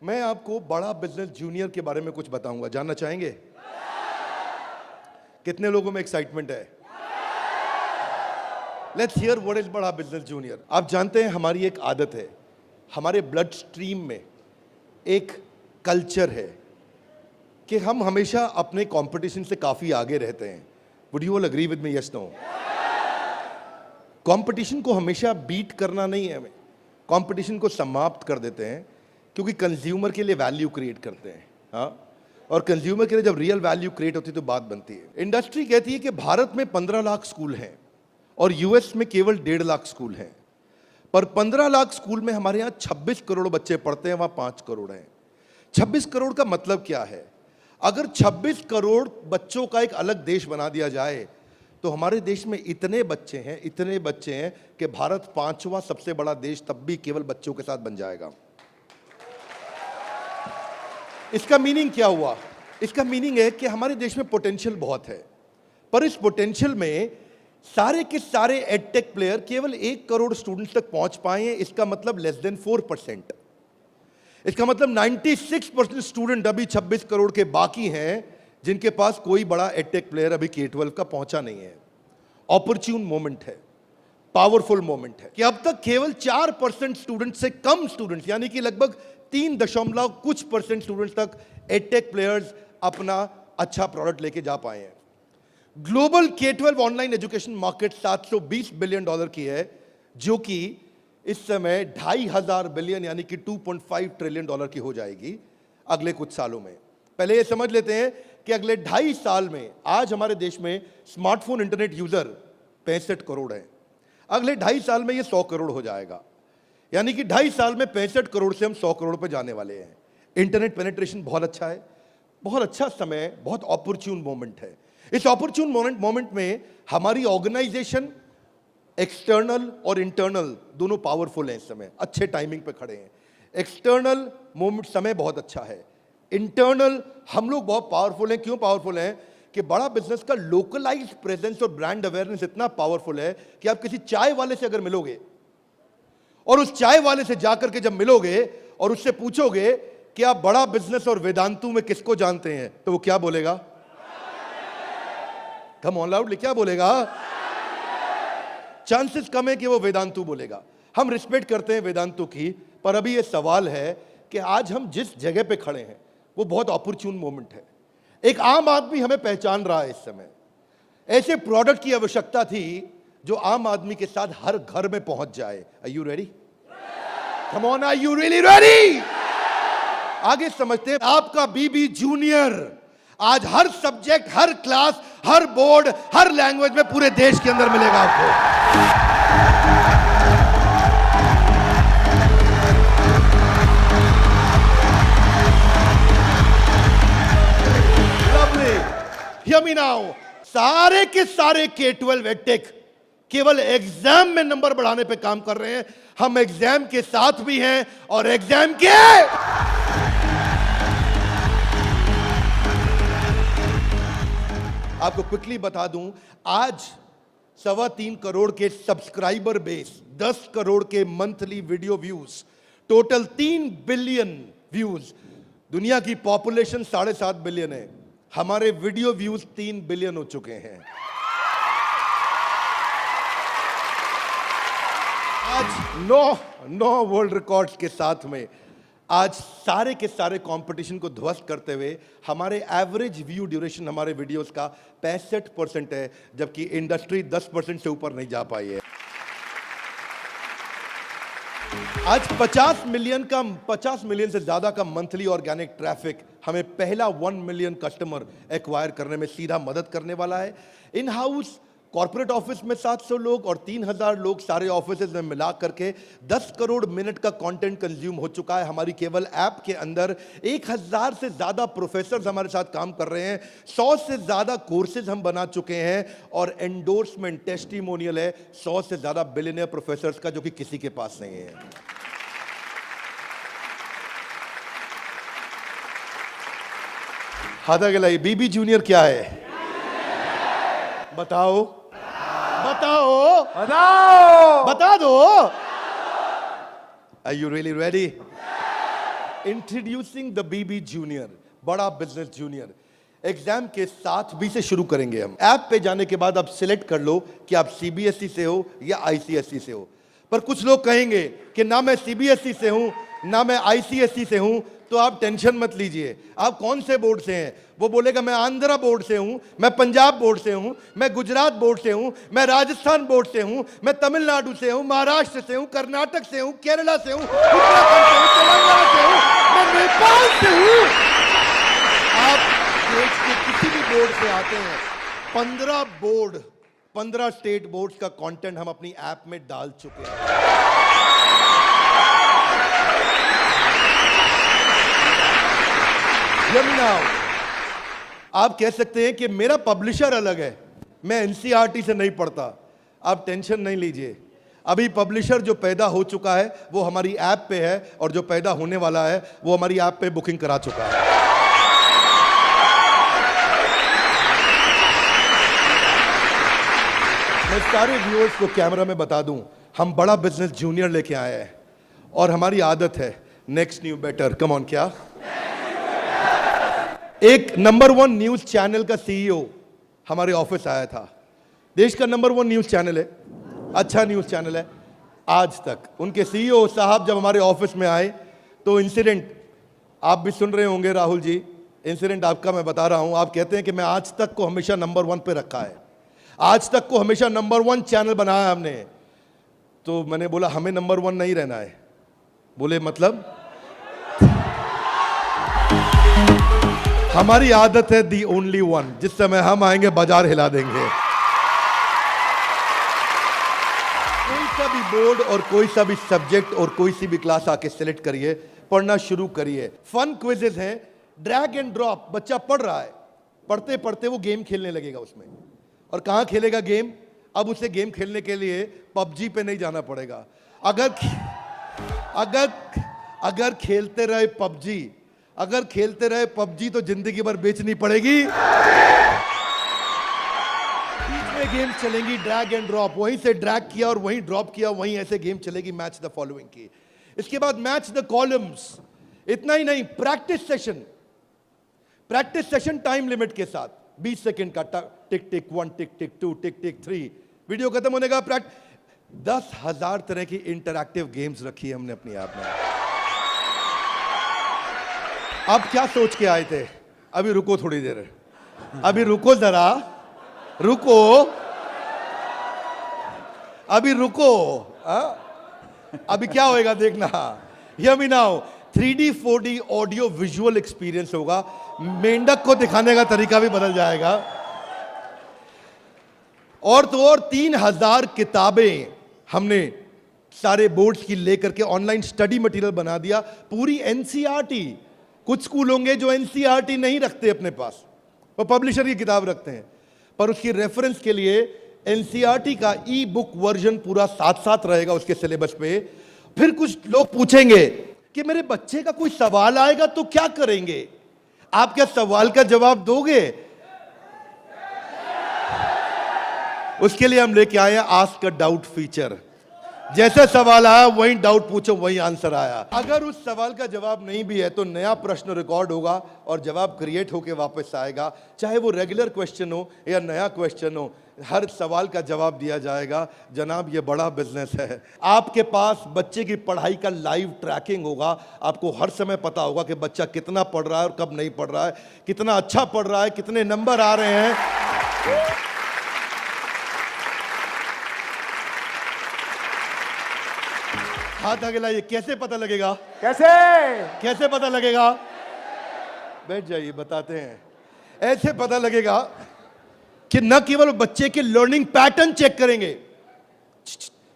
मैं आपको बड़ा बिजनेस जूनियर के बारे में कुछ बताऊंगा, जानना चाहेंगे? कितने लोगों में एक्साइटमेंट है? लेट्स हियर व्हाट इज बड़ा बिजनेस जूनियर। आप जानते हैं हमारी एक आदत है, हमारे ब्लड स्ट्रीम में एक कल्चर है कि हम हमेशा अपने कंपटीशन से काफी आगे रहते हैं। Would you all agree with me? Yes no? Competition को हमेशा बीट करना नहीं है, हमें कंपटीशन को समाप्त कर देते हैं, क्योंकि कंज्यूमर के लिए वैल्यू क्रिएट करते हैं। हाँ, और कंज्यूमर के लिए जब रियल वैल्यू क्रिएट होती है तो बात बनती है। इंडस्ट्री कहती है कि भारत में 15 लाख स्कूल हैं और यूएस में केवल 1.5 लाख स्कूल हैं, पर 15 लाख स्कूल में हमारे यहाँ 26 करोड़ बच्चे पढ़ते हैं, वहां 5 करोड़ हैं। 26 करोड़ का मतलब क्या है? अगर 26 करोड़ बच्चों का एक अलग देश बना दिया जाए तो हमारे देश में इतने बच्चे हैं कि भारत 5वां सबसे बड़ा देश तब भी केवल बच्चों के साथ बन जाएगा। इसका मीनिंग क्या हुआ? इसका मीनिंग है कि हमारे देश में पोटेंशियल बहुत है, पर इस पोटेंशियल में सारे के सारे एडटेक प्लेयर केवल 1 करोड़ स्टूडेंट्स तक पहुंच पाए हैं। इसका मतलब लेस देन 4%। इसका मतलब 96% स्टूडेंट अभी 26 करोड़ के बाकी हैं जिनके पास कोई बड़ा एडटेक प्लेयर अभी K-12 का पहुंचा नहीं है। ऑपर्च्यून मोमेंट है, पावरफुल मोमेंट है कि अब तक केवल 4% स्टूडेंट से कम स्टूडेंट्स, यानी कि लगभग 3 कुछ परसेंट स्टूडेंट्स तक एडटेक प्लेयर्स अपना अच्छा प्रोडक्ट लेके जा पाए हैं। Global K-12 online education market $720 billion की है, जो कि इस समय 2,500 बिलियन यानी कि $2.5 ट्रिलियन की हो जाएगी अगले कुछ सालों में। पहले ये समझ लेते हैं कि अगले 2.5 साल में आज हमारे देश में स्मार्टफोन इंटरनेट यूजर 65 करोड़ हैं। अगले 2.5 साल में ये 100 करोड़ हो जाएगा, यानी कि 2.5 साल में 65 करोड़ से हम 100 करोड़ पे जाने वाले हैं। इंटरनेट पेनिट्रेशन बहुत अच्छा है, बहुत अच्छा समय, बहुत ऑपर्च्यून मोमेंट है। इस ऑपर्च्यून मोमेंट में हमारी ऑर्गेनाइजेशन एक्सटर्नल और इंटरनल दोनों पावरफुल हैं। इस समय अच्छे टाइमिंग पे खड़े हैं। एक्सटर्नल मोमेंट समय बहुत अच्छा है, इंटरनल हम लोग बहुत पावरफुल हैं। क्यों पावरफुल हैं? कि बड़ा बिजनेस का लोकलाइज्ड प्रेजेंस और ब्रांड अवेयरनेस इतना पावरफुल है कि आप किसी चाय वाले से अगर मिलोगे और उस चाय वाले से जाकर के जब मिलोगे और उससे पूछोगे कि आप बड़ा बिजनेस और वेदांतु में किसको जानते हैं, तो वो क्या बोलेगा? कम ऑन लाउडली, क्या बोलेगा? चांसेस कम है कि वो वेदांतु बोलेगा। हम रिस्पेक्ट करते हैं वेदांतु की, पर अभी ये सवाल है कि आज हम जिस जगह पे खड़े हैं वो बहुत ऑपर्च्यून मोमेंट है। एक आम आदमी हमें पहचान रहा है। इस समय ऐसे प्रोडक्ट की आवश्यकता थी जो आम आदमी के साथ हर घर में पहुंच जाए। Are you ready? Come on, are you really ready? आगे समझते हैं। आपका बीबी जूनियर आज हर सब्जेक्ट, हर क्लास, हर बोर्ड, हर लैंग्वेज में पूरे देश के अंदर मिलेगा आपको। Hear me now. सारे के सारे K-12 एडटेक केवल एग्जाम में नंबर बढ़ाने पे काम कर रहे हैं। हम एग्जाम के साथ भी हैं और एग्जाम के आपको क्विकली बता दूं, आज 3.25 करोड़ के सब्सक्राइबर बेस, 10 करोड़ के monthly video views, total 3 billion views. दुनिया की पॉपुलेशन 7.5 बिलियन है, हमारे वीडियो व्यूज 3 बिलियन हो चुके हैं। आज 9 वर्ल्ड रिकॉर्ड्स के साथ में आज सारे के सारे कंपटीशन को ध्वस्त करते हुए हमारे एवरेज व्यू ड्यूरेशन हमारे वीडियोस का 65% है, जबकि इंडस्ट्री 10% से ऊपर नहीं जा पाई है। आज 50 मिलियन से ज्यादा का मंथली ऑर्गेनिक ट्रैफिक हमें पहला 1 मिलियन कस्टमर एक्वायर करने में सीधा मदद करने वाला है। इन हाउस कॉर्पोरेट ऑफिस में 700 लोग और 3,000 लोग सारे ऑफिसेज में मिला करके 10 करोड़ मिनट का कंटेंट कंज्यूम हो चुका है। हमारी केवल ऐप के अंदर 1,000 से ज्यादा प्रोफेसर हमारे साथ काम कर रहे हैं। 100 से ज्यादा कोर्सेज हम बना चुके हैं और एंडोर्समेंट टेस्टिमोनियल है 100 से ज्यादा बिलियनियर प्रोफेसर्स का, जो कि किसी के पास नहीं है। हाथ आगे लाइए। बीबी जूनियर क्या है? बताओ बताओ बताओ, बता दो। Are you really ready? Introducing the BB junior, बड़ा बिजनेस जूनियर। एग्जाम के साथ बी से शुरू करेंगे हम। ऐप पे जाने के बाद आप सिलेक्ट कर लो कि आप सीबीएसई से हो या आईसीएसई से हो। पर कुछ लोग कहेंगे कि ना मैं सीबीएसई से हूं ना मैं आईसीएसई से हूं, तो आप टेंशन मत लीजिए। आप कौन से बोर्ड से हैं? वो बोलेगा मैं आंध्रा बोर्ड से हूं, मैं पंजाब बोर्ड से हूं, मैं गुजरात बोर्ड से हूं, मैं राजस्थान बोर्ड से हूं, मैं तमिलनाडु से हूं, महाराष्ट्र से हूं, कर्नाटक से हूं, केरला से हूं, उत्तराखंड से हूं, तेलंगाना से हूं, मैं नेपाल से हूं। आप देश के किसी भी बोर्ड से आते हैं, 15 स्टेट बोर्ड्स का कंटेंट हम अपनी ऐप में डाल चुके हैं। आप कह सकते हैं कि मेरा पब्लिशर अलग है, मैं एनसीईआरटी से नहीं पढ़ता। आप टेंशन नहीं लीजिए, अभी पब्लिशर जो पैदा हो चुका है वो हमारी ऐप पे है, और जो पैदा होने वाला है वो हमारी ऐप पे बुकिंग करा चुका है। मैं सारे व्यूअर्स को कैमरा में बता दूं, हम बड़ा बिजनेस जूनियर लेके आए हैं, और हमारी आदत है next new better. Come on, क्या एक नंबर 1 न्यूज चैनल का सीईओ हमारे ऑफिस आया था। देश का नंबर 1 न्यूज चैनल है, अच्छा न्यूज चैनल है। आज तक उनके सीईओ साहब जब हमारे ऑफिस में आए तो इंसिडेंट आप भी सुन रहे होंगे, राहुल जी, इंसिडेंट आपका मैं बता रहा हूं। आप कहते हैं कि मैं आज तक को हमेशा नंबर 1 पे रखा है, आज तक को हमेशा नंबर 1 चैनल बनाया हमने। तो मैंने बोला हमें नंबर 1 नहीं रहना है। बोले मतलब? हमारी आदत है दी ओनली वन, जिस समय हम आएंगे बाजार हिला देंगे। कोई सा भी बोर्ड और कोई सा भी सब्जेक्ट और कोई सी भी क्लास आके सिलेक्ट करिए, पढ़ना शुरू करिए। फन क्विजेज हैं, ड्रैग एंड ड्रॉप। बच्चा पढ़ रहा है, पढ़ते पढ़ते वो गेम खेलने लगेगा उसमें। और कहां खेलेगा गेम? अब उसे गेम खेलने के लिए पबजी पे नहीं जाना पड़ेगा। अगर खेलते रहे पबजी, अगर खेलते रहे पबजी तो जिंदगी भर बेचनी पड़ेगी। बीच में गेम चलेंगी ड्रैग एंड ड्रॉप, वहीं से ड्रैग किया और वहीं ड्रॉप किया, वहीं ऐसे गेम चलेगी मैच द फॉलोइंग की। इसके बाद मैच द कॉलम्स। इतना ही नहीं, प्रैक्टिस सेशन टाइम लिमिट के साथ 20 सेकंड का, टिक टिक 1, टिक टिक 2, टिक टिक 3, वीडियो खत्म होने का 10,000 तरह की इंटरैक्टिव गेम्स रखी है हमने अपनी ऐप में। आप क्या सोच के आए थे? अभी रुको थोड़ी देर, अभी रुको जरा, रुको, अभी रुको। अभी क्या होएगा देखना। Hear me now, 3D 4D audio visual experience होगा। मेंढक को दिखाने का तरीका भी बदल जाएगा। और तो और 3000 किताबें हमने सारे बोर्ड्स की लेकर के ऑनलाइन स्टडी मटेरियल बना दिया, पूरी एनसीईआरटी। कुछ स्कूल होंगे जो एनसीईआरटी नहीं रखते अपने पास, वो पब्लिशर की किताब रखते हैं, पर उसकी रेफरेंस के लिए एनसीईआरटी का ई बुक वर्जन पूरा साथ साथ रहेगा उसके सिलेबस पे। फिर कुछ लोग पूछेंगे कि मेरे बच्चे का कोई सवाल आएगा तो क्या करेंगे? आप क्या सवाल का जवाब दोगे? उसके लिए हम लेके आए आस्क अ डाउट फीचर। जैसे सवाल आया वहीं डाउट पूछो, वहीं आंसर आया। अगर उस सवाल का जवाब नहीं भी है तो नया प्रश्न रिकॉर्ड होगा और जवाब क्रिएट होके वापस आएगा। चाहे वो रेगुलर क्वेश्चन हो या नया क्वेश्चन हो, हर सवाल का जवाब दिया जाएगा। जनाब, ये बड़ा बिजनेस है। आपके पास बच्चे की पढ़ाई का लाइव ट्रैकिंग होगा। आपको हर समय पता होगा कि बच्चा कितना पढ़ रहा है और कब नहीं पढ़ रहा है, कितना अच्छा पढ़ रहा है, कितने नंबर आ रहे हैं। हाथ आगे लाइए। कैसे पता लगेगा? कैसे पता लगेगा? बैठ जाइए, बताते हैं। ऐसे पता लगेगा कि न केवल बच्चे के लर्निंग पैटर्न चेक करेंगे,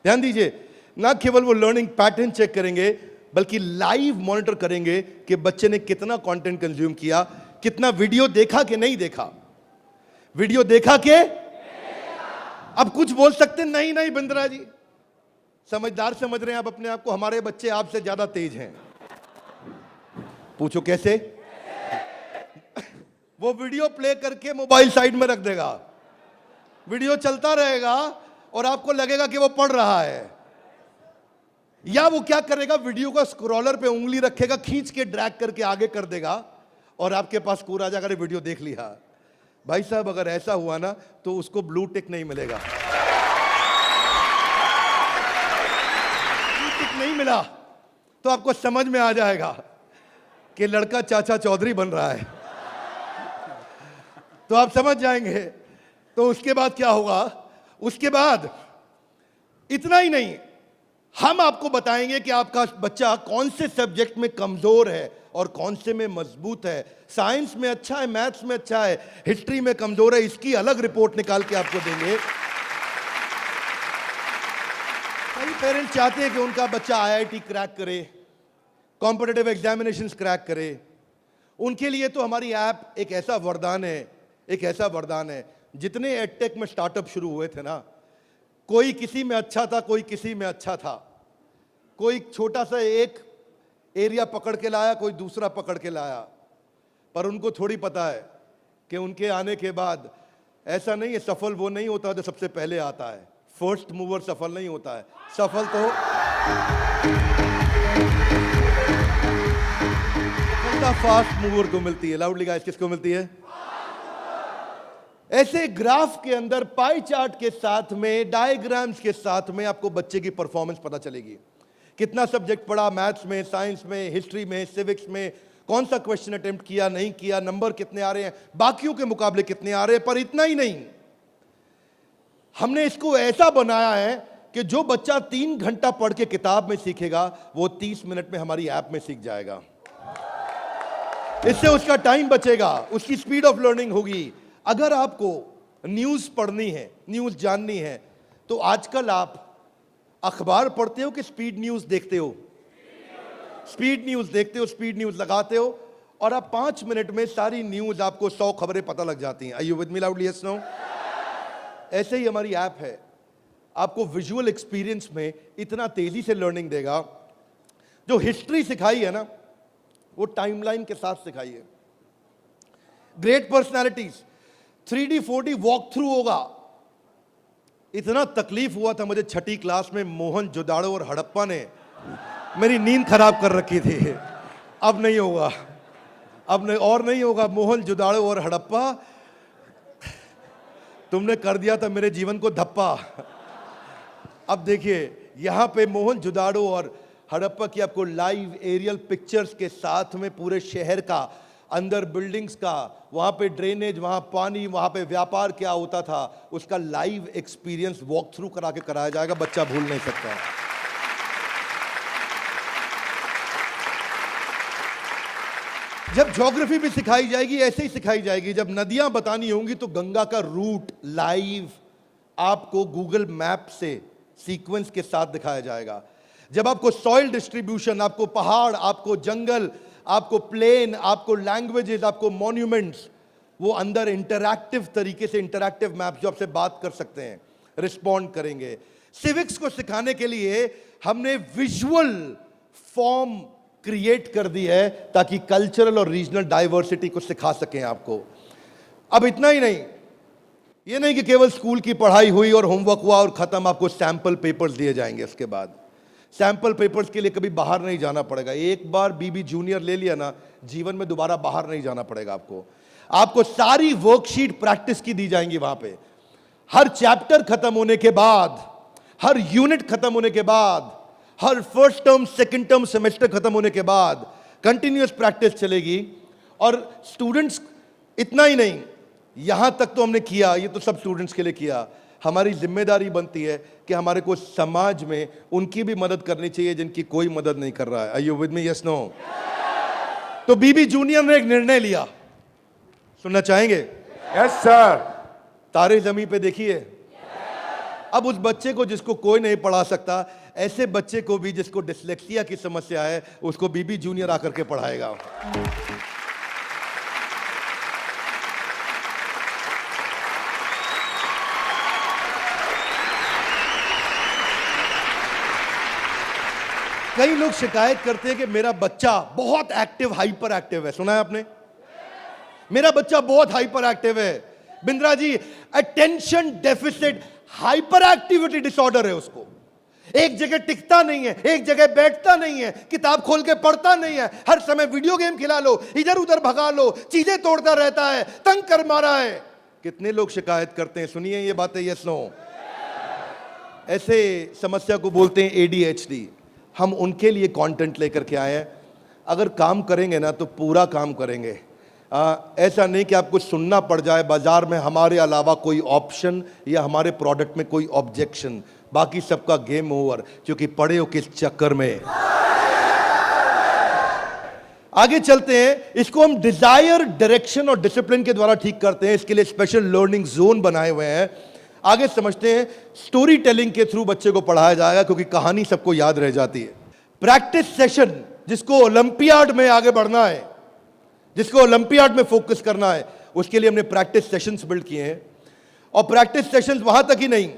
ध्यान दीजिए, न केवल वो लर्निंग पैटर्न चेक करेंगे बल्कि लाइव मॉनिटर करेंगे कि बच्चे ने कितना कंटेंट कंज्यूम किया, कितना वीडियो देखा कि नहीं देखा, वीडियो देखा कि। अब कुछ बोल सकते नहीं, नहीं बिंद्रा जी समझदार समझ रहे हैं आप अपने आप को, हमारे बच्चे आपसे ज्यादा तेज हैं। पूछो कैसे? वो वीडियो प्ले करके मोबाइल साइड में रख देगा, वीडियो चलता रहेगा और आपको लगेगा कि वो पढ़ रहा है। या वो क्या करेगा, वीडियो का स्क्रॉलर पे उंगली रखेगा, खींच के ड्रैग करके आगे कर देगा और आपके पास स्कोर आ जाएगा, अरे वीडियो देख लिया। भाई साहब अगर ऐसा हुआ ना तो उसको ब्लू टिक नहीं मिलेगा। ब्लू टिक नहीं मिला तो आपको समझ में आ जाएगा कि लड़का चाचा चौधरी बन रहा है, तो आप समझ जाएंगे। तो उसके बाद क्या होगा, उसके बाद इतना ही नहीं, हम आपको बताएंगे कि आपका बच्चा कौन से सब्जेक्ट में कमजोर है और कौन से में मजबूत है। साइंस में अच्छा है, मैथ्स में अच्छा है, हिस्ट्री में कमजोर है, इसकी अलग रिपोर्ट निकाल के आपको देंगे। कई पेरेंट्स चाहते हैं कि उनका बच्चा आईआईटी क्रैक करे, कॉम्पिटिटिव एग्जामिनेशंस क्रैक करे। उनके लिए तो हमारी ऐप एक ऐसा वरदान है, एक ऐसा वरदान है। जितने एडटेक में स्टार्टअप शुरू हुए थे ना, कोई किसी में अच्छा था, कोई किसी में अच्छा था, कोई छोटा सा एक एरिया पकड़ के लाया, कोई दूसरा पकड़ के लाया, पर उनको थोड़ी पता है कि उनके आने के बाद ऐसा नहीं है, सफल वो नहीं होता जो सबसे पहले आता है। फर्स्ट मूवर सफल नहीं होता है, सफल तो फास्ट मूवर को मिलती है। लाउडली गाइस, किसको मिलती है? ऐसे ग्राफ के अंदर पाई चार्ट के साथ में, डायग्राम्स के साथ में आपको बच्चे की परफॉर्मेंस पता चलेगी। कितना सब्जेक्ट पढ़ा, मैथ्स में, साइंस में, हिस्ट्री में, सिविक्स में, कौन सा क्वेश्चन अटेम्प्ट किया, नहीं किया, नंबर कितने आ रहे हैं, बाकियों के मुकाबले कितने आ रहे हैं। पर इतना ही नहीं, हमने इसको ऐसा बनाया है कि जो बच्चा 3 घंटा पढ़ के किताब में सीखेगा, वो 30 मिनट में हमारी ऐप में सीख जाएगा। इससे उसका टाइम बचेगा, उसकी स्पीड ऑफ लर्निंग होगी। अगर आपको न्यूज पढ़नी है, न्यूज जाननी है, तो आजकल आप अखबार पढ़ते हो कि स्पीड न्यूज देखते हो? स्पीड न्यूज देखते हो, स्पीड न्यूज लगाते हो और आप 5 मिनट में सारी न्यूज, आपको 100 खबरें पता लग जाती हैं। Are you with me loudly? Yes, no? ऐसे ही हमारी ऐप है, आपको विजुअल एक्सपीरियंस में इतना तेजी से लर्निंग देगा। जो हिस्ट्री सिखाई है ना, वो टाइमलाइन के साथ सिखाई है। Great personalities 3D 4D walk through होगा। इतना तकलीफ हुआ था मुझे 6ठी क्लास में, मोहन जोदाड़ो और हड़प्पा ने मेरी नींद खराब कर रखी थी। अब नहीं होगा, अब नहीं, और नहीं होगा। मोहन जोदाड़ो और हड़प्पा, तुमने कर दिया था मेरे जीवन को धप्पा। अब देखिए, यहां पे मोहन जोदाड़ो और हड़प्पा की आपको लाइव एरियल पिक्चर्स के साथ में पूरे शहर का, अंदर बिल्डिंग्स का, वहां पे ड्रेनेज, वहां पानी, वहां पे व्यापार क्या होता था, उसका लाइव एक्सपीरियंस वॉक थ्रू करा के कराया जाएगा। बच्चा भूल नहीं सकता। जब ज्योग्राफी भी सिखाई जाएगी, ऐसे ही सिखाई जाएगी। जब नदियां बतानी होंगी तो गंगा का रूट लाइव आपको गूगल मैप से सीक्वेंस के साथ दिखाया जाएगा। जब आपको सॉइल डिस्ट्रीब्यूशन, आपको पहाड़, आपको जंगल, आपको प्लेन, आपको लैंग्वेजेस, आपको मॉन्यूमेंट्स, वो अंदर इंटरैक्टिव तरीके से, इंटरैक्टिव मैप जो आपसे बात कर सकते हैं, रिस्पॉन्ड करेंगे। सिविक्स को सिखाने के लिए हमने विजुअल फॉर्म क्रिएट कर दी है ताकि कल्चरल और रीजनल डाइवर्सिटी को सिखा सकें आपको। अब इतना ही नहीं, ये नहीं कि केवल स्कूल की पढ़ाई हुई और होमवर्क हुआ और खत्म, आपको सैंपल पेपर्स दिए जाएंगे। इसके बाद सैंपल पेपर्स के लिए कभी बाहर नहीं जाना पड़ेगा। एक बार बीबी जूनियर ले लिया ना, जीवन में दोबारा बाहर नहीं जाना पड़ेगा आपको। आपको सारी वर्कशीट प्रैक्टिस की दी जाएंगी वहां पे। हर चैप्टर खत्म होने के बाद, हर यूनिट खत्म होने के बाद, हर first term, second term, semester खत्म होने के बाद कंटिन्यूअस प्रैक्टिस चलेगी। और स्टूडेंट्स, इतना ही नहीं, यहां तक तो हमने किया, ये तो सब स्टूडेंट्स के लिए किया। हमारी जिम्मेदारी बनती है कि हमारे को समाज में उनकी भी मदद करनी चाहिए जिनकी कोई मदद नहीं कर रहा है। Are you with me? Yes, no? तो बीबी जूनियर ने एक निर्णय लिया, सुनना चाहेंगे? Yes sir. तारे जमीन पे देखिए। अब उस बच्चे को जिसको कोई नहीं पढ़ा सकता, ऐसे बच्चे को भी जिसको डिसलेक्सिया की समस्या है, उसको बीबी जूनियर आकर के पढ़ाएगा। कई लोग शिकायत करते हैं कि मेरा बच्चा बहुत एक्टिव, हाइपर एक्टिव है। सुना है आपने? मेरा बच्चा बहुत हाइपर एक्टिव है। Bindra ji, attention deficit hyperactivity disorder है उसको। एक जगह टिकता नहीं है, एक जगह बैठता नहीं है, किताब खोल के पढ़ता नहीं है, हर समय वीडियो गेम खिला लो, इधर उधर भगा लो, चीजें तोड़ता रहता है, तंग कर मारा है। कितने लोग शिकायत करते हैं, सुनिए ये बातें, यस नो। ऐसे समस्या को बोलते हैं ADHD। हम उनके लिए कंटेंट लेकर के आए हैं। अगर काम करेंगे ना तो पूरा काम करेंगे। ऐसा नहीं कि आपको सुनना पड़ जाए बाजार में हमारे अलावा कोई ऑप्शन या हमारे प्रोडक्ट में कोई ऑब्जेक्शन, बाकी सबका गेम ओवर, क्योंकि पड़े हो किस चक्कर में। आगे चलते हैं। इसको हम डिजायर, डायरेक्शन और डिसिप्लिन के द्वारा ठीक करते हैं। इसके लिए स्पेशल लर्निंग जोन बनाए हुए हैं। आगे समझते हैं। स्टोरी टेलिंग के थ्रू बच्चे को पढ़ाया जाएगा, क्योंकि कहानी सबको याद रह जाती है। प्रैक्टिस सेशन, जिसको ओलंपियाड में आगे बढ़ना है, जिसको ओलंपियाड में फोकस करना है, उसके लिए हमने प्रैक्टिस सेशंस बिल्ड किए हैं। और प्रैक्टिस सेशंस वहां तक ही नहीं,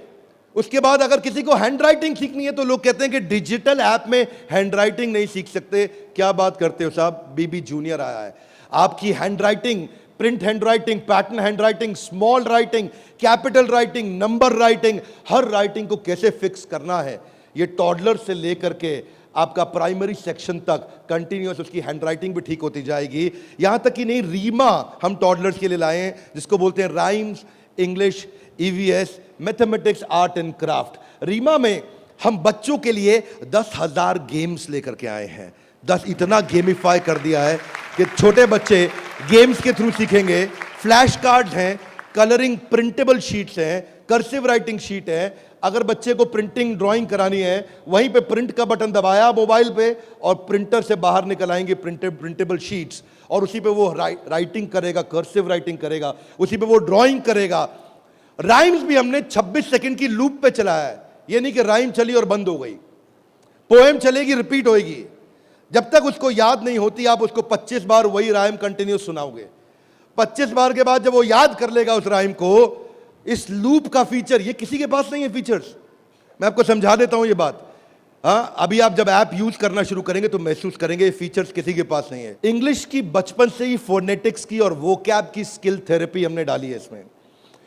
उसके बाद अगर किसी को हैंड राइटिंग सीखनी है तो लोग कहते हैं कि डिजिटल ऐप में हैंड राइटिंग नहीं सीख सकते। क्या बात करते हो साहब, BB जूनियर आया है। आपकी handwriting, print handwriting, pattern handwriting, small writing, capital writing, number writing, हर राइटिंग को कैसे फिक्स करना है, ये टॉडलर से लेकर के आपका प्राइमरी सेक्शन तक कंटिन्यूअस उसकी हैंड राइटिंग भी ठीक होती जाएगी। यहां तक कि नहीं, रीमा हम टॉडलर्स के लिए लाए हैं, जिसको बोलते हैं rhymes, English, EVS, mathematics, art and craft. Reema में हम बच्चों के लिए 10,000 गेम्स लेकर के आए हैं। 10 इतना गेमिफाई कर दिया है कि छोटे बच्चे गेम्स के थ्रू सीखेंगे। फ्लैश कार्ड्स हैं, कलरिंग प्रिंटेबल शीट्स हैं, कर्सिव राइटिंग शीट है। अगर बच्चे को प्रिंटिंग ड्राइंग करानी है, वहीं पे प्रिंट का बटन दबाया मोबाइल पे और प्रिंटर से बाहर निकल आएंगे प्रिंटेबल शीट्स, और उसी पे वो राइटिंग करेगा, कर्सिव राइटिंग करेगा, उसी पे वो ड्राइंग करेगा। राइम्स भी हमने 26 सेकंड की लूप पे चलाया है। ये नहीं कि राइम चली और बंद हो गई, पोएम चलेगी, रिपीट होएगी। जब तक उसको याद नहीं होती, आप उसको 25 बार वही राइम कंटिन्यूस सुनाओगे। 25 बार के बाद जब वो याद कर लेगा उस राइम को, इस लूप का फीचर, ये किसी के पास नहीं है फीचर्स। मैं आपको समझा देता हूं ये बात। हाँ, अभी आप जब ऐप यूज करना शुरू करेंगे तो महसूस करेंगे ये फीचर्स किसी के पास नहीं है। इंग्लिश की बचपन से ही फोनेटिक्स की और वोकैब की स्किल थेरेपी हमने डाली है इसमें।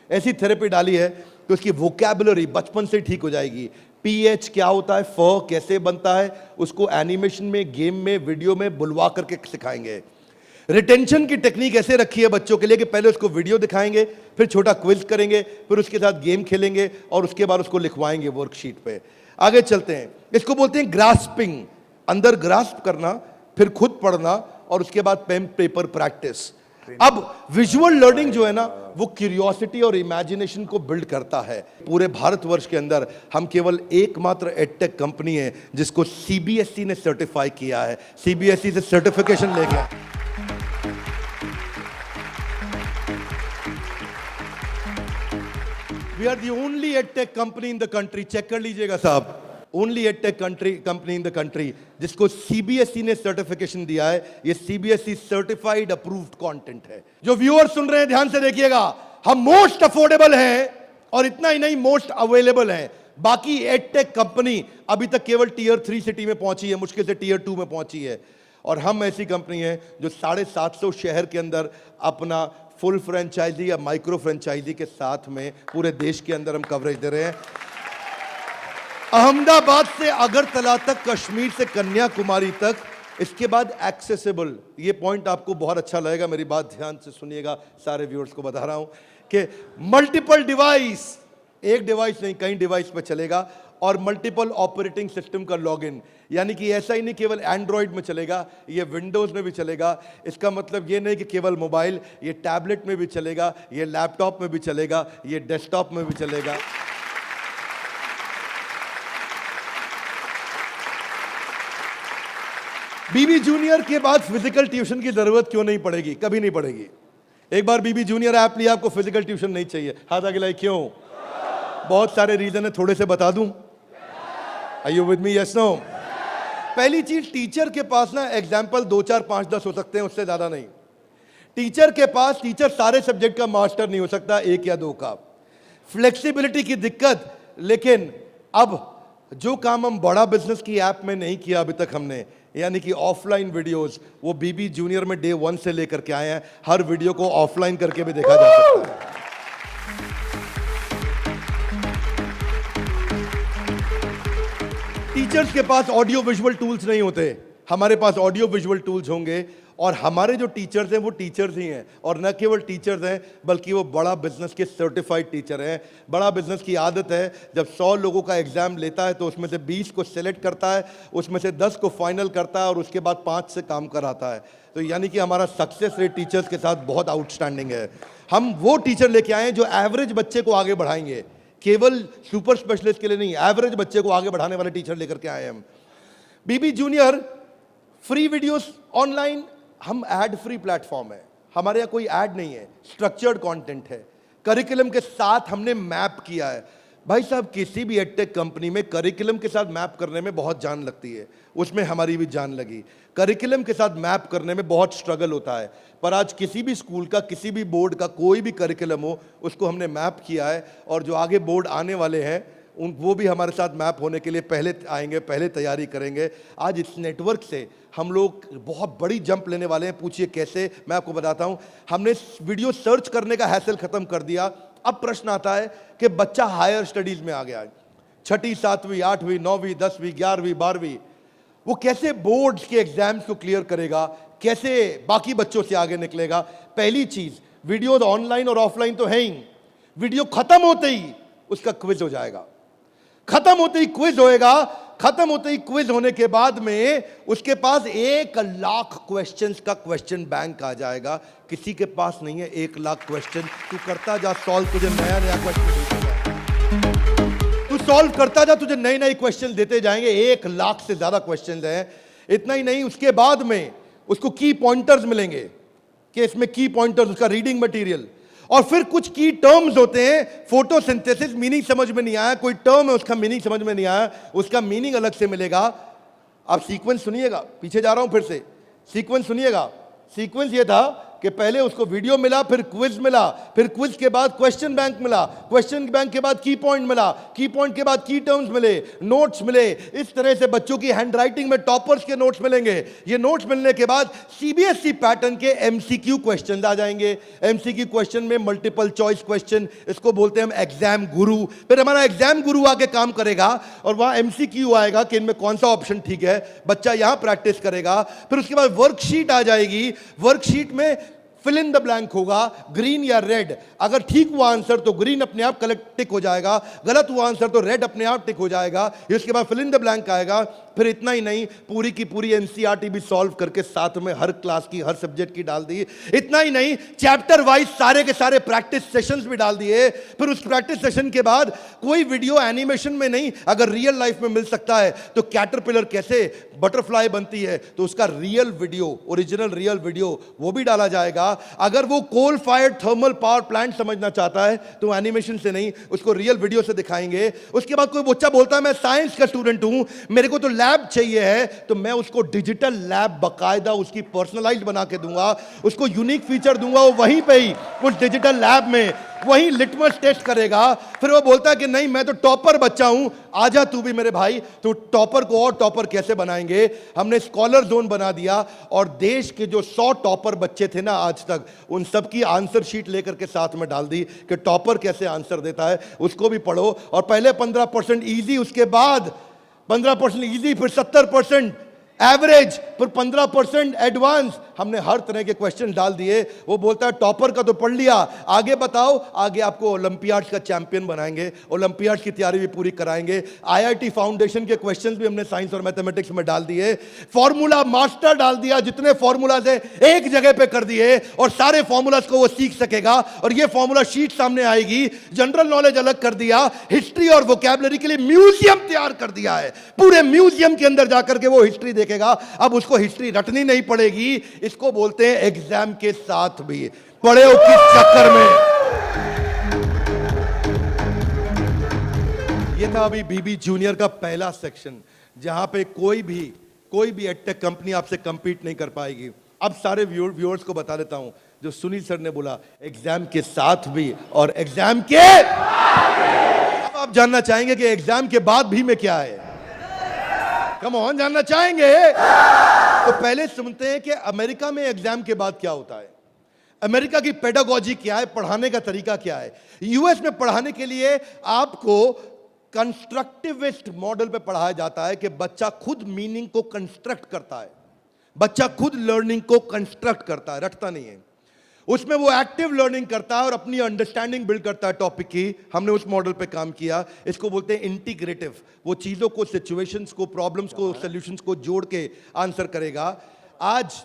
ऐसी थेरेपी डाली है कि उसकी वोकैबुलरी बचपन से ठीक हो जाएगी। PH क्या होता है, फ कैसे बनता है, उसको एनिमेशन में, गेम में, वीडियो में बुलवा करके सिखाएंगे। रिटेंशन की टेक्निक ऐसे रखी है बच्चों के लिए कि पहले उसको वीडियो दिखाएंगे, फिर छोटा क्विज करेंगे, फिर उसके साथ गेम खेलेंगे और उसके बाद उसको लिखवाएंगे वर्कशीट पे। आगे चलते हैं। इसको बोलते हैं ग्रास्पिंग, अंदर ग्रास्प करना, फिर खुद पढ़ना और उसके बाद पेन पेपर प्रैक्टिस। अब विजुअल लर्निंग जो है ना, वो क्यूरियोसिटी और इमेजिनेशन को बिल्ड करता है। पूरे भारतवर्ष के अंदर हम केवल एकमात्र एडटेक कंपनी है जिसको CBSE ने सर्टिफाई किया है। CBSE से सर्टिफिकेशन ले गया। We are the only edtech company in the country, check कर लीजिएगा साहब, only edtech company in the country जिसको CBSE ने सर्टिफिकेशन दिया है। ये CBSE सर्टिफाइड अप्रूव्ड कंटेंट है। जो व्यूअर सुन रहे हैं ध्यान से देखिएगा, हम मोस्ट अफोर्डेबल हैं और इतना ही नहीं, मोस्ट अवेलेबल हैं। बाकी एडटेक कंपनी अभी तक केवल Tier 3 सिटी में पहुंची है, मुश्किल से Tier 2 में पहुंची है। और हम ऐसी कंपनी है जो 750 शहर के अंदर अपना फुल फ्रेंचाइजी या माइक्रो फ्रेंचाइजी के साथ में पूरे देश के अंदर हम कवरेज दे रहे हैं। अहमदाबाद से अगरतला तक, कश्मीर से कन्याकुमारी तक, इसके बाद एक्सेसिबल। ये पॉइंट आपको बहुत अच्छा लगेगा, मेरी बात ध्यान से सुनिएगा, सारे व्यूअर्स को बता रहा हूं कि मल्टीपल डिवाइस, एक डिवाइस नहीं कई डिवाइस पे चलेगा, और मल्टीपल ऑपरेटिंग सिस्टम का लॉगिन। यानी कि ऐसा ही नहीं केवल एंड्रॉइड में चलेगा, ये विंडोज में भी चलेगा। इसका मतलब ये नहीं कि केवल मोबाइल, ये टैबलेट में भी चलेगा, ये लैपटॉप में भी चलेगा, ये डेस्कटॉप में भी चलेगा। BB जूनियर के बाद फिजिकल ट्यूशन की जरूरत क्यों नहीं पड़ेगी, कभी नहीं पड़ेगी। एक बार BB जूनियर ऐप लिया, आपको फिजिकल ट्यूशन नहीं चाहिए। हाथ आगे लाइए, क्यों? बहुत सारे रीजन है, थोड़े से बता दूं। Are you with me, yes no? पहली चीज, टीचर के पास ना एग्जाम्पल 2, 4, 5, 10 हो सकते हैं, उससे ज्यादा नहीं। टीचर के पास, टीचर सारे सब्जेक्ट का मास्टर नहीं हो सकता, 1 या 2 का। फ्लेक्सिबिलिटी की दिक्कत। लेकिन अब जो काम हम बड़ा बिजनेस की ऐप में नहीं किया अभी तक हमने, यानी कि ऑफलाइन वीडियोस, वो BB जूनियर में Day 1 से लेकर के आए हैं। हर वीडियो को ऑफलाइन करके भी देखा जा सकता है। टीचर्स के पास ऑडियो विजुअल टूल्स नहीं होते, हमारे पास ऑडियो विजुअल टूल्स होंगे। और हमारे जो टीचर्स हैं वो टीचर्स ही हैं, और न केवल टीचर्स हैं बल्कि वो बड़ा बिजनेस के सर्टिफाइड टीचर हैं। बड़ा बिजनेस की आदत है, जब 100 लोगों का एग्जाम लेता है तो उसमें से 20 को सिलेक्ट करता है, उसमें से 10 को फाइनल करता है और उसके बाद 5 से काम कराता है। तो यानी कि हमारा सक्सेस रेट टीचर्स के साथ बहुत आउटस्टैंडिंग है। हम वो टीचर लेके आए हैं जो एवरेज बच्चे को आगे बढ़ाएंगे, केवल सुपर स्पेशलिस्ट के लिए नहीं, एवरेज बच्चे को आगे बढ़ाने वाले टीचर लेकर के आए हैं हम। बीबी जूनियर फ्री वीडियोस ऑनलाइन, हम एड फ्री प्लेटफॉर्म है, हमारे यहाँ कोई ऐड नहीं है, स्ट्रक्चर्ड कंटेंट है। करिकुलम के साथ हमने मैप किया है। भाई साहब, किसी भी एडटेक कंपनी में करिकुलम के साथ मैप करने में बहुत जान लगती है, उसमें हमारी भी जान लगी। करिकुलम के साथ मैप करने में बहुत स्ट्रगल होता है, पर आज किसी भी स्कूल का, किसी भी बोर्ड का कोई भी करिकुलम हो, उसको हमने मैप किया है। और जो आगे बोर्ड आने वाले हैं वो भी हमारे साथ मैप होने के लिए पहले आएंगे, पहले तैयारी करेंगे। आज इस नेटवर्क से हम लोग बहुत बड़ी जंप लेने वाले हैं। पूछिए कैसे, मैं आपको बताता हूं। हमने वीडियो सर्च करने का हैसल खत्म कर दिया। अब प्रश्न आता है कि बच्चा हायर स्टडीज में आ गया है, 6ठी 7वीं 8वीं 9वीं 10वीं 11वीं 12वीं, वो कैसे बोर्ड्स के एग्जाम्स को क्लियर करेगा, कैसे बाकी बच्चों से आगे निकलेगा। पहली चीज, वीडियो ऑनलाइन और ऑफलाइन तो है ही, वीडियो खत्म होते ही उसका क्विज हो जाएगा, खत्म होते ही क्विज होएगा। खत्म होते ही क्विज होने के बाद में उसके पास 1 लाख क्वेश्चंस का क्वेश्चन बैंक आ जाएगा। किसी के पास नहीं है 1 लाख क्वेश्चन। तू करता जा सॉल्व, तुझे नया नया क्वेश्चन, तू सॉल्व करता जा, तुझे नए नए क्वेश्चन देते जाएंगे। 1 लाख से ज्यादा क्वेश्चन हैं। इतना ही नहीं, उसके बाद में उसको की पॉइंटर्स मिलेंगे कि इसमें की पॉइंटर्स, उसका रीडिंग मटेरियल, और फिर कुछ की टर्म्स होते हैं। फोटोसिंथेसिस मीनिंग समझ में नहीं आया, कोई टर्म है उसका मीनिंग समझ में नहीं आया, उसका मीनिंग अलग से मिलेगा। आप सीक्वेंस सुनिएगा, पीछे जा रहा हूं फिर से, सीक्वेंस सुनिएगा। सीक्वेंस ये था कि पहले उसको वीडियो मिला, फिर क्विज मिला, फिर क्विज के बाद क्वेश्चन बैंक मिला, क्वेश्चन बैंक के बाद की पॉइंट मिला, की पॉइंट के बाद की टर्म्स मिले, नोट्स मिले। इस तरह से बच्चों की हैंडराइटिंग में टॉपर्स के नोट्स मिलेंगे। ये नोट्स मिलने के बाद सीबीएसई पैटर्न के एमसीक्यू क्वेश्चन आ जाएंगे। एमसीक्यू क्वेश्चन में मल्टीपल चॉइस क्वेश्चन, इसको बोलते हैं हम एग्जाम गुरु। फिर हमारा एग्जाम गुरु आके काम करेगा और वहां एमसीक्यू आएगा कि इनमें कौन सा ऑप्शन ठीक है, बच्चा यहां प्रैक्टिस करेगा। फिर उसके बाद वर्कशीट आ जाएगी, वर्कशीट में फिल इन द ब्लैंक होगा, ग्रीन या रेड। अगर ठीक हुआ आंसर तो ग्रीन अपने आप कलेक्ट टिक हो जाएगा, गलत हुआ आंसर तो रेड अपने आप टिक हो जाएगा। इसके बाद फिल इन द ब्लैंक आएगा। फिर इतना ही नहीं, पूरी की पूरी एनसीईआरटी भी सॉल्व करके साथ में हर क्लास की, हर सब्जेक्ट की डाल दी। इतना ही नहीं, चैप्टर वाइज सारे के सारे प्रैक्टिस सेशंस भी डाल दिए। फिर उस प्रैक्टिस सेशन के बाद कोई वीडियो एनिमेशन में नहीं, अगर रियल लाइफ में मिल सकता है तो कैटरपिलर कैसे बटरफ्लाई बनती है तो उसका real video, original real video वो भी डाला जाएगा। अगर वो coal fired thermal power plant समझना चाहता है तो एनिमेशन से नहीं, उसको रियल वीडियो से दिखाएंगे। उसके बाद कोई बच्चा बोलता है मैं साइंस का स्टूडेंट हूं, मेरे को तो लैब चाहिए है, तो मैं उसको डिजिटल लैब बकायदा उसकी पर्सनलाइज्ड बना के दूंगा, उसको यूनिक फीचर दूंगा। वो वहीं पे ही उस डिजिटल लैब में वही लिटमस टेस्ट करेगा। फिर वो बोलता है कि नहीं मैं तो टॉपर बच्चा हूं, आजा तू भी मेरे भाई। तो टॉपर को और टॉपर कैसे बनाएंगे, हमने स्कॉलर जोन बना दिया और देश के जो 100 टॉपर बच्चे थे ना आज तक, उन सब की आंसर शीट लेकर के साथ में डाल दी कि टॉपर कैसे आंसर देता है, उसको भी पढ़ो। और पहले 15% इजी, उसके बाद 15% इजी, फिर 70% एवरेज, फिर 15% एडवांस। हमने हर तरह के क्वेश्चन डाल दिए। वो बोलता है टॉपर का तो पढ़ लिया, आगे बताओ। आगे आपको ओलंपियाड्स का चैंपियन बनाएंगे, ओलंपियाड्स की तैयारी भी पूरी कराएंगे। आईआईटी फाउंडेशन के क्वेश्चंस भी हमने साइंस और मैथमेटिक्स में डाल दिए। फॉर्मूला मास्टर डाल दिया, जितने फॉर्मूलाज है एक जगह पे कर दिए और सारे फॉर्मूलाज को वो सीख सकेगा। और ये फॉर्मूला शीट सामने आएगी। जनरल नॉलेज अलग कर दिया, हिस्ट्री और वोकैबुलरी के लिए म्यूजियम तैयार कर दिया है। पूरे म्यूजियम के अंदर जाकर के वो हिस्ट्री देखेगा। अब उसको हिस्ट्री रटनी नहीं पड़ेगी। इसको बोलते हैं एग्जाम के साथ भी पढ़े हो किस चक्कर में। ये था अभी बीबी जूनियर का पहला सेक्शन, जहां पे कोई भी एडटेक कंपनी आपसे कंपीट नहीं कर पाएगी। अब सारे व्यूअर्स को बता देता हूं, जो सुनील सर ने बोला एग्जाम के साथ भी और एग्जाम के, अब आप जानना चाहेंगे कि एग्जाम के बाद भी में क्या है। कम ऑन, जानना चाहेंगे तो पहले सुनते हैं कि अमेरिका में एग्जाम के बाद क्या होता है, अमेरिका की पेडागोजी क्या है, पढ़ाने का तरीका क्या है। यूएस में पढ़ाने के लिए आपको कंस्ट्रक्टिविस्ट मॉडल पे पढ़ाया जाता है कि बच्चा खुद मीनिंग को कंस्ट्रक्ट करता है, बच्चा खुद लर्निंग को कंस्ट्रक्ट करता है, रटता नहीं है। उसमें वो एक्टिव लर्निंग करता है और अपनी अंडरस्टैंडिंग बिल्ड करता है टॉपिक की। हमने उस मॉडल पे काम किया। इसको बोलते हैं इंटीग्रेटिव। वो चीजों को, सिचुएशंस को, प्रॉब्लम्स को, सॉल्यूशंस को जोड़ के आंसर करेगा। आज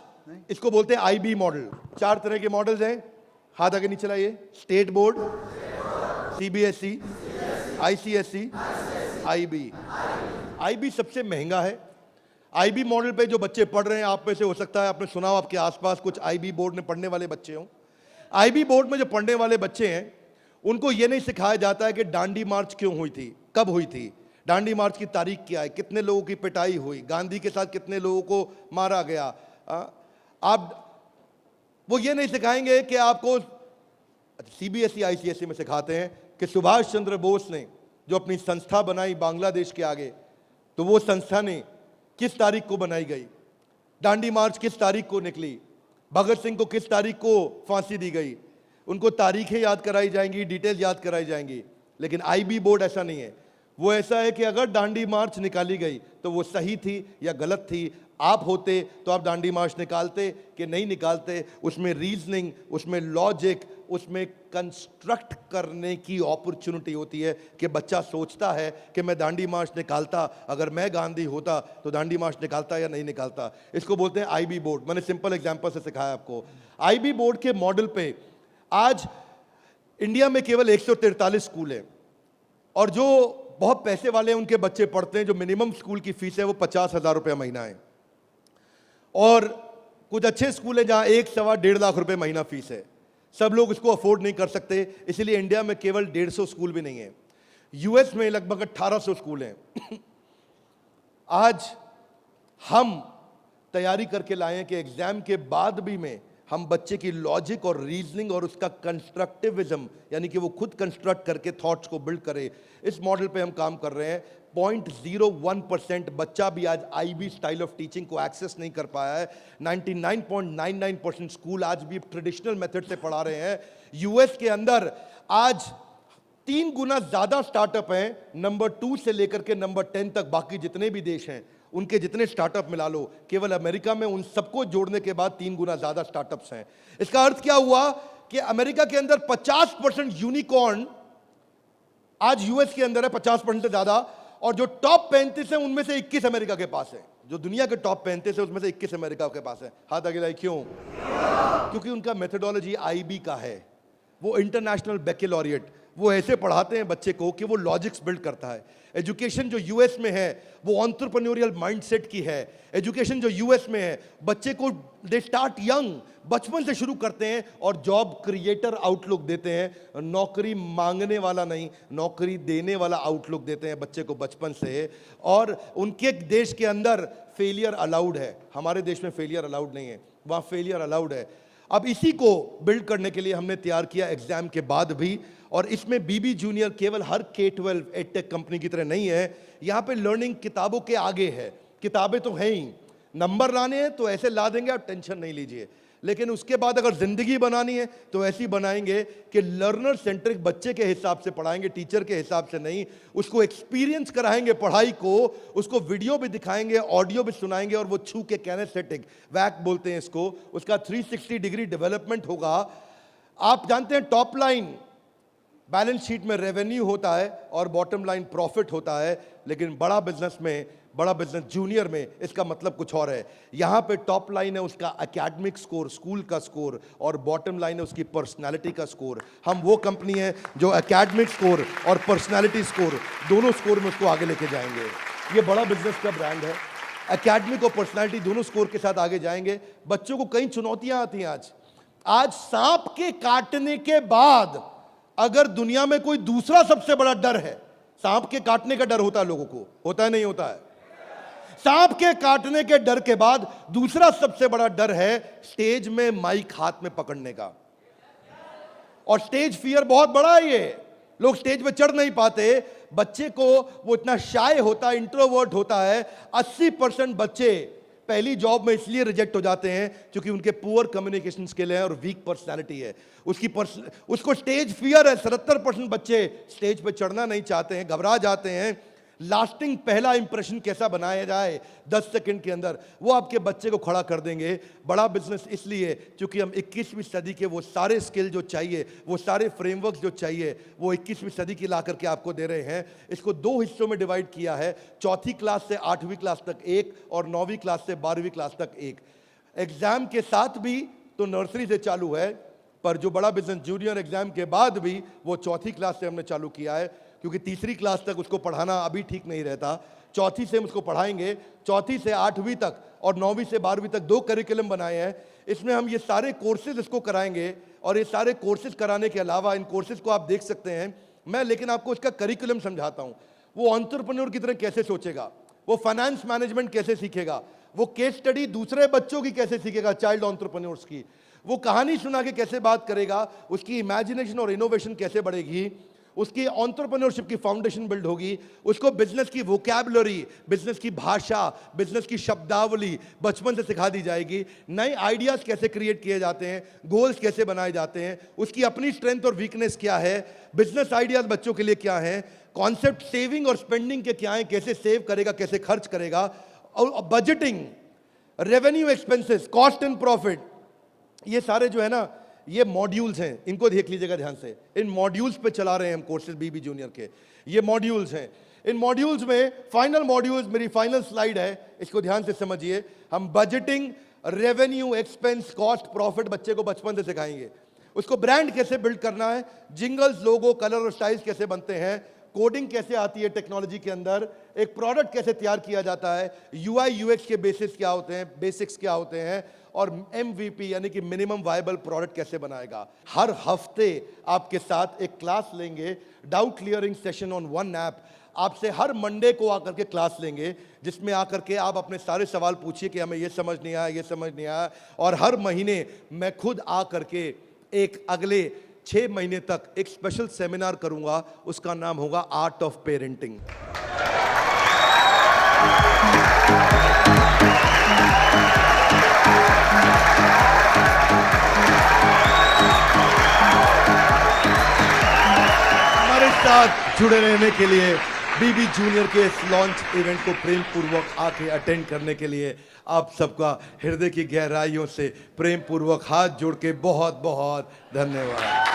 इसको बोलते हैं आईबी मॉडल। 4 तरह के मॉडल्स हैं, हाथ आगे नीचे लाइए। State board, CBSE, ICSE, IB. IB सबसे महंगा है। आईबी मॉडल पे जो बच्चे पढ़ रहे हैं, आप में से हो सकता है आपने सुना हो, आपके आसपास कुछ आईबी बोर्ड में पढ़ने वाले बच्चे हों। आईबी बोर्ड में जो पढ़ने वाले बच्चे हैं, उनको ये नहीं सिखाया जाता है कि दांडी मार्च क्यों हुई थी, कब हुई थी, दांडी मार्च की तारीख क्या है, कितने लोगों की पिटाई हुई, गांधी के साथ कितने लोगों को मारा गया। आप वो ये नहीं सिखाएंगे कि आपको, सीबीएसई आईसीएसई में सिखाते हैं कि सुभाष चंद्र बोस ने जो अपनी संस्था बनाई बांग्लादेश के आगे, तो वो संस्था ने किस तारीख को बनाई गई, दांडी मार्च किस तारीख को निकली, भगत सिंह को किस तारीख को फांसी दी गई। उनको तारीखें याद कराई जाएंगी, डिटेल याद कराई जाएंगी। लेकिन आईबी बोर्ड ऐसा नहीं है। वो ऐसा है कि अगर दांडी मार्च निकाली गई तो वो सही थी या गलत थी। आप होते तो आप दांडी मार्च निकालते कि नहीं निकालते। उसमें रीजनिंग, उसमें लॉजिक, उसमें कंस्ट्रक्ट करने की अपॉर्चुनिटी होती है कि बच्चा सोचता है कि मैं दांडी मार्च निकालता, अगर मैं गांधी होता तो दांडी मार्च निकालता या नहीं निकालता। इसको बोलते हैं आईबी बोर्ड। मैंने सिंपल एग्जांपल से सिखाया आपको। आईबी बोर्ड के मॉडल पे आज इंडिया में केवल 143 स्कूल हैं, और जो बहुत पैसे वाले उनके बच्चे पढ़ते हैं। जो मिनिमम स्कूल की फीस है वो 50,000 रुपये महीना है, और कुछ अच्छे स्कूल हैं जहां 1, सवा 1.5 लाख रुपए महीना फीस है। सब लोग इसको अफोर्ड नहीं कर सकते, इसलिए इंडिया में केवल 150 स्कूल भी नहीं है। यूएस में लगभग 1800 स्कूल हैं। आज हम तैयारी करके लाए हैं कि एग्जाम के बाद भी में हम बच्चे की लॉजिक और रीजनिंग और उसका कंस्ट्रक्टिविज्म, यानी कि वो खुद कंस्ट्रक्ट करके थॉट्स को बिल्ड करे, इस मॉडल पे हम काम कर रहे हैं। 0.01% बच्चा भी आज आईबी स्टाइल ऑफ टीचिंग को एक्सेस नहीं कर पाया है। 99.99% स्कूल आज भी ट्रेडिशनल मेथड से पढ़ा रहे हैं। यूएस के अंदर आज 3 गुना ज्यादा स्टार्टअप हैं, नंबर 2 से लेकर के नंबर 10 तक। बाकी जितने भी देश हैं उनके जितने स्टार्टअप मिला लो, केवल अमेरिका में उन सबको जोड़ने के बाद 3 गुना ज्यादा स्टार्टअप्स हैं। इसका अर्थ क्या हुआ कि अमेरिका के अंदर 50% यूनिकॉर्न आज यूएस के अंदर है, 50% से ज्यादा। और जो टॉप 35 है उनमें से 21 अमेरिका के पास है। जो दुनिया के टॉप 35 है उसमें से 21 अमेरिका के पास है। हाथ आगे लाइए। क्यों? क्योंकि उनका मेथोडोलॉजी आईबी का है। वो इंटरनेशनल बैकलॉरिएट, वो ऐसे पढ़ाते हैं बच्चे को कि वो लॉजिक्स बिल्ड करता है। एजुकेशन जो यूएस में है वो एंटरप्रेन्योरियल माइंडसेट की है। एजुकेशन जो यूएस में है, बच्चे को दे स्टार्ट यंग, बचपन से शुरू करते हैं और जॉब क्रिएटर आउटलुक देते हैं। नौकरी मांगने वाला नहीं, नौकरी देने वाला आउटलुक देते हैं बच्चे को बचपन से। और उनके देश के अंदर फेलियर अलाउड है, हमारे देश में फेलियर अलाउड नहीं है, वहाँ फेलियर अलाउड है। अब इसी को बिल्ड करने के लिए हमने तैयार किया एग्जाम के बाद भी। और इसमें बीबी जूनियर केवल हर K-12 एडटेक कंपनी की तरह नहीं है। यहाँ पे लर्निंग किताबों के आगे है। किताबें तो हैं ही, नंबर लाने हैं तो ऐसे ला देंगे, आप टेंशन नहीं लीजिए। लेकिन उसके बाद अगर जिंदगी बनानी है तो ऐसी बनाएंगे कि लर्नर सेंट्रिक, बच्चे के हिसाब से पढ़ाएंगे, टीचर के हिसाब से नहीं। उसको एक्सपीरियंस कराएंगे पढ़ाई को, उसको वीडियो भी दिखाएंगे, ऑडियो भी सुनाएंगे, और वो छू के कैनेस्थेटिक, वैक बोलते हैं इसको, उसका 360 डिग्री डेवलपमेंट होगा। आप जानते हैं टॉप लाइन बैलेंस शीट में रेवेन्यू होता है और बॉटम लाइन प्रॉफिट होता है, लेकिन बड़ा बिजनेस में, बड़ा बिजनेस जूनियर में इसका मतलब कुछ और है। यहाँ पे टॉप लाइन है उसका एकेडमिक स्कोर, स्कूल का स्कोर, और बॉटम लाइन है उसकी पर्सनालिटी का स्कोर। हम वो कंपनी है जो एकेडमिक स्कोर और पर्सनालिटी स्कोर, दोनों स्कोर में उसको आगे लेके जाएंगे। ये बड़ा बिजनेस का ब्रांड है। एकेडमिक और पर्सनालिटी दोनों स्कोर के साथ आगे जाएंगे। बच्चों को कई चुनौतियां आती हैं। आज सांप के काटने के बाद अगर दुनिया में कोई दूसरा सबसे बड़ा डर है, सांप के काटने का डर होता है लोगों को, होता है नहीं होता है? सांप के काटने के डर के बाद दूसरा सबसे बड़ा डर है स्टेज में माइक हाथ में पकड़ने का। और स्टेज फियर बहुत बड़ा है। ये लोग स्टेज पे चढ़ नहीं पाते। बच्चे को वो इतना शाय होता है, इंट्रोवर्ट होता है। 80% बच्चे पहली जॉब में इसलिए रिजेक्ट हो जाते हैं क्योंकि उनके पुअर कम्युनिकेशन स्किल है और वीक पर्सनालिटी है। उसको स्टेज फियर है। 77% बच्चे स्टेज पे चढ़ना नहीं चाहते हैं, घबरा जाते हैं। लास्टिंग पहला इंप्रेशन कैसा बनाया जाए 10 सेकंड के अंदर, वो आपके बच्चे को खड़ा कर देंगे। बड़ा बिजनेस इसलिए क्योंकि हम 21वीं सदी के वो सारे स्किल जो चाहिए, वो सारे फ्रेमवर्क जो चाहिए, वो 21वीं सदी की ला करके आपको दे रहे हैं। इसको 2 हिस्सों में डिवाइड किया है, 4th क्लास से 8वीं क्लास तक एक और 9वीं क्लास से 12वीं क्लास तक एक। एग्जाम के साथ भी तो नर्सरी से चालू है, पर जो बड़ा बिजनेस जूनियर एग्जाम के बाद भी वो 4th क्लास से हमने चालू किया है, क्योंकि 3री क्लास तक उसको पढ़ाना अभी ठीक नहीं रहता। 4th से हम उसको पढ़ाएंगे, 4th से 8वीं तक और 9वीं से 12वीं तक 2 करिकुलम बनाए हैं। इसमें हम ये सारे कोर्सेज इसको कराएंगे और ये सारे कोर्सेज कराने के अलावा इन कोर्सेज को आप देख सकते हैं मैं, लेकिन आपको इसका करिकुलम समझाता हूँ। वो एंटरप्रेन्योर की तरह कैसे सोचेगा, वो फाइनेंस मैनेजमेंट कैसे सीखेगा, वो केस स्टडी दूसरे बच्चों की कैसे सीखेगा, चाइल्ड एंटरप्रेन्योर्स की, वो कहानी सुना के कैसे बात करेगा, उसकी इमेजिनेशन और इनोवेशन कैसे बढ़ेगी, उसकी एंटरप्रेन्योरशिप की फाउंडेशन बिल्ड होगी, उसको बिजनेस की वोकैबुलरी, बिजनेस की भाषा, बिजनेस की शब्दावली बचपन से सिखा दी जाएगी। नए आइडियाज कैसे क्रिएट किए जाते हैं, गोल्स कैसे बनाए जाते हैं, उसकी अपनी स्ट्रेंथ और वीकनेस क्या है, बिजनेस आइडियाज बच्चों के लिए क्या है, कॉन्सेप्ट सेविंग और स्पेंडिंग के क्या है, कैसे सेव करेगा, कैसे खर्च करेगा, और budgeting, revenue expenses, cost and profit, ये सारे जो है ना ये मॉड्यूल्स हैं। इनको देख लीजिएगा ध्यान से, इन मॉड्यूल्स पे चला रहे हैं हम कोर्सेज बीबी जूनियर के। ये मॉड्यूल्स हैं, इन मॉड्यूल्स में फाइनल मॉड्यूल्स, मेरी फाइनल स्लाइड है, इसको ध्यान से समझिए। हम budgeting, revenue, expense, cost, profit बच्चे को बचपन से सिखाएंगे। उसको ब्रांड कैसे बिल्ड करना है, जिंगल्स, लोगो, कलर और स्टाइल्स कैसे बनते हैं, कोडिंग कैसे आती है टेक्नोलॉजी के अंदर, एक प्रोडक्ट कैसे तैयार किया जाता है, यूआई यूएक्स के बेसिस क्या होते हैं, बेसिक्स क्या होते हैं, और एमवीपी यानी कि मिनिमम वायबल प्रोडक्ट कैसे बनाएगा। हर हफ्ते आपके साथ एक क्लास लेंगे, doubt clearing session on one app. आपसे हर मंडे को आकर के क्लास लेंगे, जिसमें आकर के आप अपने सारे सवाल पूछिए कि हमें ये समझ नहीं आया, ये समझ नहीं आया। और हर महीने मैं खुद आकर के एक अगले 6 महीने तक एक स्पेशल सेमिनार करूंगा, उसका नाम होगा आर्ट ऑफ पेरेंटिंग। हमारे साथ जुड़े रहने के लिए, बीबी जूनियर के इस लॉन्च इवेंट को प्रेम पूर्वक आके अटेंड करने के लिए आप सबका हृदय की गहराइयों से प्रेम पूर्वक हाथ जोड़ के बहुत बहुत धन्यवाद।